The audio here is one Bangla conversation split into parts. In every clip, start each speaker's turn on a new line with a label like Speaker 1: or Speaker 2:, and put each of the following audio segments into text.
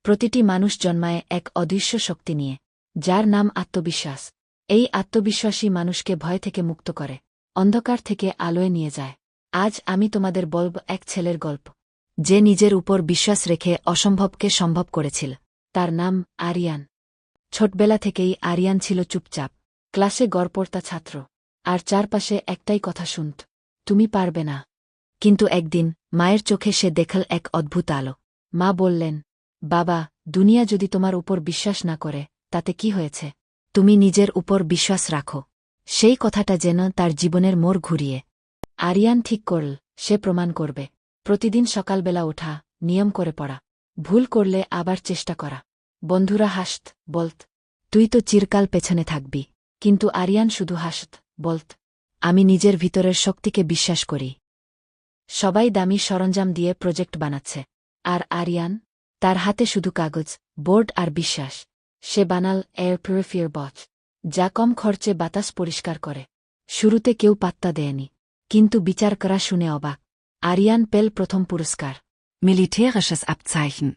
Speaker 1: প্রতিটি মানুষ জন্মায় এক অদৃশ্য শক্তি নিয়ে, যার নাম আত্মবিশ্বাস। এই আত্মবিশ্বাসী মানুষকে ভয় থেকে মুক্ত করে, অন্ধকার থেকে আলোয় নিয়ে যায়। আজ আমি তোমাদের বলব এক ছেলের গল্প, যে নিজের উপর বিশ্বাস রেখে অসম্ভবকে সম্ভব করেছিল। তার নাম আরিয়ান। ছোটবেলা থেকেই আরিয়ান ছিল চুপচাপ, ক্লাসে গড়পড়তা ছাত্র, আর চারপাশে একটাই কথা শুনত, তুমি পারবে না। কিন্তু একদিন মায়ের চোখে সে দেখল এক অদ্ভুত আলো। মা বললেন, বাবা, দুনিয়া যদি তোমার উপর বিশ্বাস না করে, তাতে কি হয়েছে? তুমি নিজের উপর বিশ্বাস রাখো। সেই কথাটা যেন তার জীবনের মোড় ঘুরিয়ে। আরিয়ান ঠিক করল, সে প্রমাণ করবে। প্রতিদিন সকালবেলা ওঠা, নিয়ম করে পড়া, ভুল করলে আবার চেষ্টা করা। বন্ধুরা হাসত, বলত, তুই তো চিরকাল পেছনে থাকবি। কিন্তু আরিয়ান শুধু হাসত, বলত, আমি নিজের ভিতরের শক্তিকে বিশ্বাস করি। সবাই দামি সরঞ্জাম দিয়ে প্রজেক্ট বানাচ্ছে, আর আরিয়ান? তার হাতে শুধু কাগজ, বোর্ড আর বিশ্বাস। সে বানাল এয়ার পিউরিফায়ার বক্স, যা কম খরচে বাতাস পরিষ্কার করে। শুরুতে কেউ পাত্তা দেয়নি, কিন্তু বিচার করা শুনে অবাক। আরিয়ান পেল প্রথম পুরস্কার,
Speaker 2: Militärisches Abzeichen.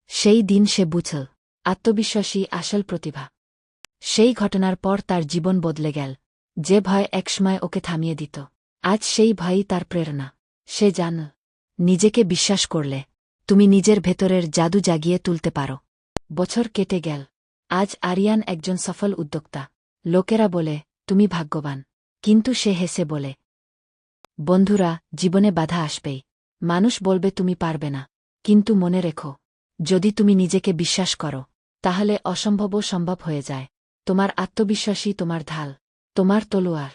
Speaker 1: সেই দিন সে বুঝল, আত্মবিশ্বাসী আসল প্রতিভা। সেই ঘটনার পর তার জীবন বদলে গেল। যে ভয় একসময় ওকে থামিয়ে দিত, আজ সেই ভয়ই তার প্রেরণা। সে জানল, নিজেকে বিশ্বাস করলে তুমি নিজের ভেতরের জাদু জাগিয়ে তুলতে পারো। বছর কেটে গেল। আজ আরিয়ান একজন সফল উদ্যোক্তা। লোকেরা বলে, তুমি ভাগ্যবান। কিন্তু সে হেসে বলে, বন্ধুরা, জীবনে বাধা আসবেই। মানুষ বলবে তুমি পারবে না। কিন্তু মনে রেখো, যদি তুমি নিজেকে বিশ্বাস করো, তাহলে অসম্ভবও সম্ভব হয়ে যায়। তোমার আত্মবিশ্বাসই তোমার ঢাল, তোমার তলোয়ার।